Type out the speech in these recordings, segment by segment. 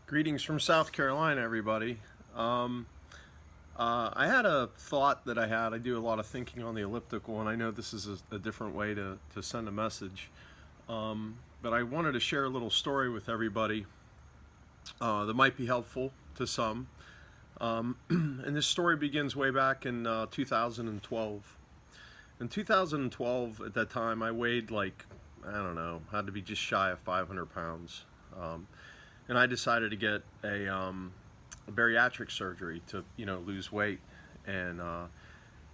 Greetings from South Carolina, everybody. Um, I had a thought that I had. I do a lot of thinking on the elliptical, and I know this is a different way to send a message. But I wanted to share a little story with everybody that might be helpful to some. And this story begins way back in 2012. In 2012, at that time, I weighed like, I don't know, had to be just shy of 500 pounds. Um, and I decided to get a bariatric surgery to lose weight. And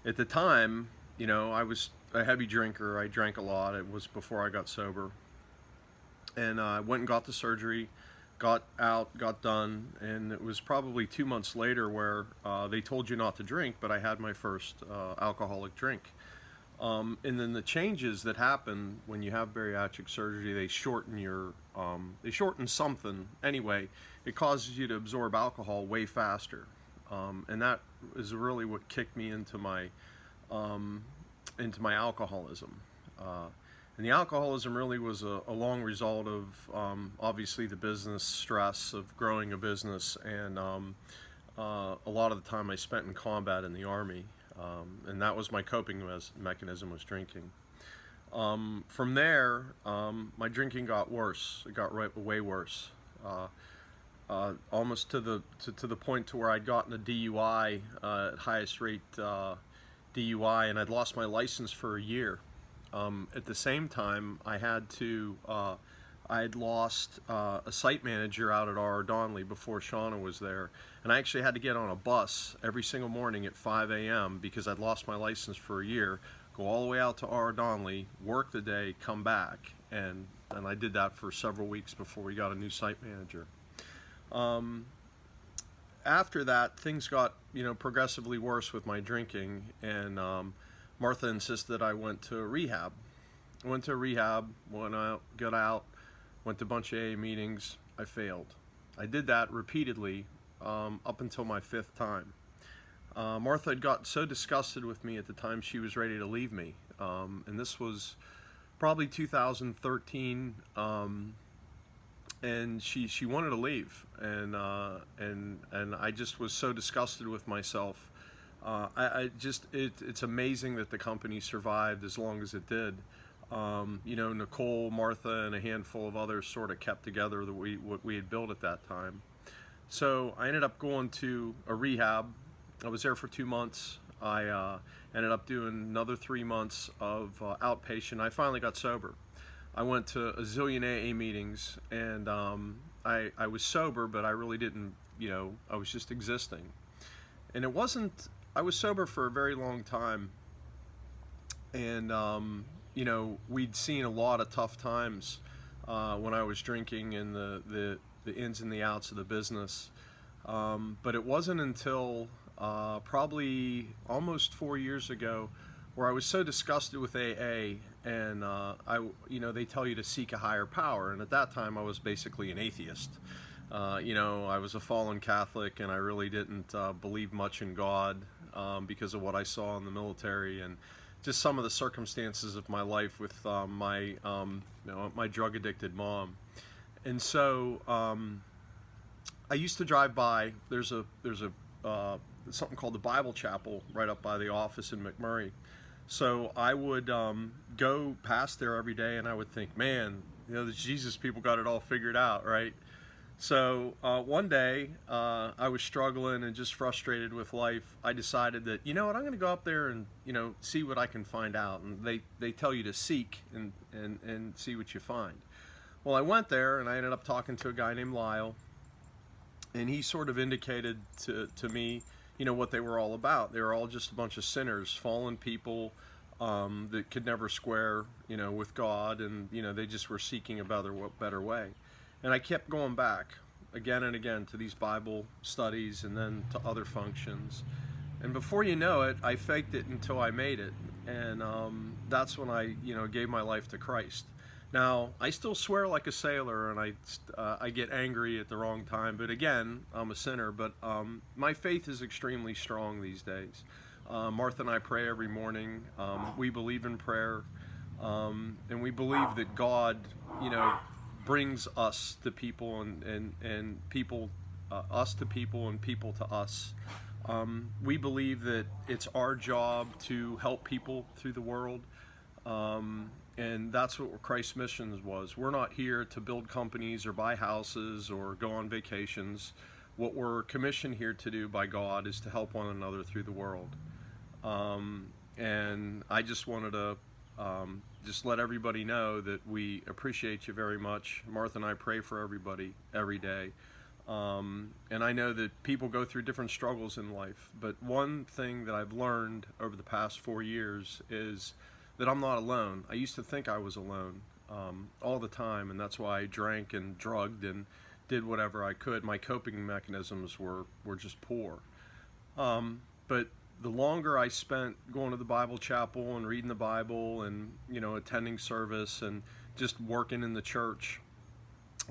at the time, I was a heavy drinker. I drank a lot. It was before I got sober, and I went and got the surgery, got out, got done, and it was probably 2 months later where they told you not to drink, but I had my first alcoholic drink. And then the changes that happen when you have bariatric surgery, they shorten something anyway. It causes you to absorb alcohol way faster, and that is really what kicked me into my alcoholism. And the alcoholism really was a long result of obviously the business stress of growing a business, and a lot of the time I spent in combat in the Army. And that was my coping mechanism, was drinking. From there, my drinking got worse. It got way worse, almost to the point to where I'd gotten a DUI, at highest rate DUI, and I'd lost my license for a year. At the same time, I had lost a site manager out at R.R. Donnelley before Shauna was there, and I actually had to get on a bus every single morning at 5 a.m. because I'd lost my license for a year, go all the way out to R.R. Donnelley, work the day, come back, and I did that for several weeks before we got a new site manager. After that, things got progressively worse with my drinking, and Martha insisted I went to rehab. I went to rehab, went out, got out, went to a bunch of AA meetings. I failed. I did that repeatedly up until my fifth time. Martha had got so disgusted with me at the time she was ready to leave me, and this was probably 2013, and she wanted to leave, and I just was so disgusted with myself. It's amazing that the company survived as long as it did. Nicole, Martha, and a handful of others sort of kept together what we had built at that time. So I ended up going to a rehab. I was there for 2 months. I ended up doing another 3 months of outpatient. I finally got sober. I went to a zillion AA meetings, and I was sober, but I really didn't, I was just existing. And it wasn't, I was sober for a very long time, and we'd seen a lot of tough times when I was drinking, and the ins and the outs of the business. But it wasn't until probably almost 4 years ago where I was so disgusted with AA, and they tell you to seek a higher power, and at that time I was basically an atheist. I was a fallen Catholic, and I really didn't believe much in God because of what I saw in the military and just some of the circumstances of my life with my drug addicted mom. And so I used to drive by. There's a something called the Bible Chapel right up by the office in McMurray. So I would go past there every day, and I would think, man, the Jesus people got it all figured out, right? So one day, I was struggling and just frustrated with life. I decided that, I'm going to go up there and, see what I can find out. And they tell you to seek and see what you find. Well, I went there, and I ended up talking to a guy named Lyle, and he sort of indicated to me, what they were all about. They were all just a bunch of sinners, fallen people that could never square, with God, and, they just were seeking a better way. And I kept going back again and again to these Bible studies and then to other functions. And before you know it, I faked it until I made it. And that's when I, gave my life to Christ. Now, I still swear like a sailor, and I get angry at the wrong time. But again, I'm a sinner. But my faith is extremely strong these days. Martha and I pray every morning. We believe in prayer. And we believe that God, brings us to people, and people, us to people, and people to us. We believe that it's our job to help people through the world. And that's what Christ's mission was. We're not here to build companies or buy houses or go on vacations. What we're commissioned here to do by God is to help one another through the world. And I just wanted to just let everybody know that we appreciate you very much. Martha and I pray for everybody every day. And I know that people go through different struggles in life, but one thing that I've learned over the past 4 years is that I'm not alone. I used to think I was alone all the time, and that's why I drank and drugged and did whatever I could. My coping mechanisms were just poor. But the longer I spent going to the Bible chapel and reading the Bible and, attending service and just working in the church,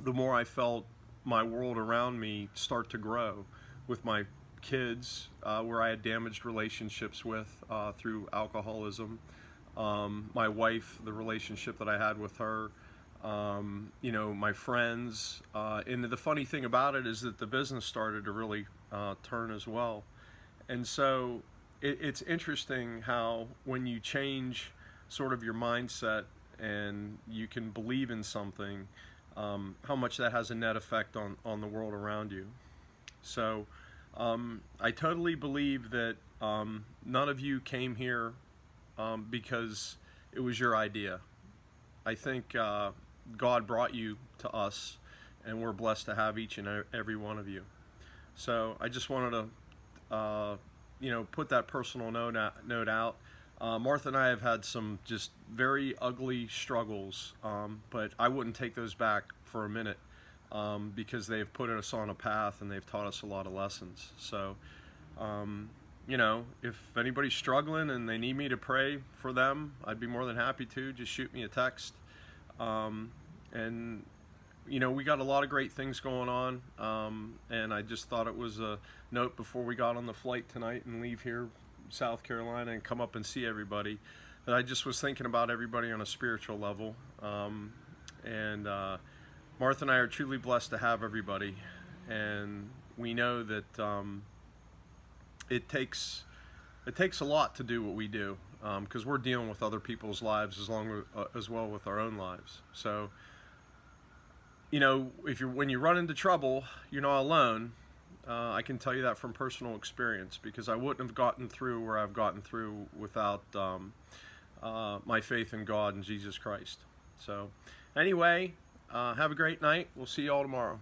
the more I felt my world around me start to grow with my kids, where I had damaged relationships with through alcoholism. My wife, the relationship that I had with her, my friends. And the funny thing about it is that the business started to really turn as well. And so it's interesting how when you change sort of your mindset and you can believe in something, how much that has a net effect on the world around you. So I totally believe that none of you came here because it was your idea. I think God brought you to us, and we're blessed to have each and every one of you. So I just wanted to put that personal note out. Martha and I have had some just very ugly struggles, but I wouldn't take those back for a minute, because they've put us on a path and they've taught us a lot of lessons. So, if anybody's struggling and they need me to pray for them, I'd be more than happy to. Just shoot me a text. We got a lot of great things going on, and I just thought it was a note before we got on the flight tonight and leave here, South Carolina, and come up and see everybody, that I just was thinking about everybody on a spiritual level. Martha and I are truly blessed to have everybody, and we know that it takes a lot to do what we do, because we're dealing with other people's lives as well with our own lives. So, when you run into trouble, you're not alone. I can tell you that from personal experience, because I wouldn't have gotten through where I've gotten through without my faith in God and Jesus Christ. So, anyway, have a great night. We'll see you all tomorrow.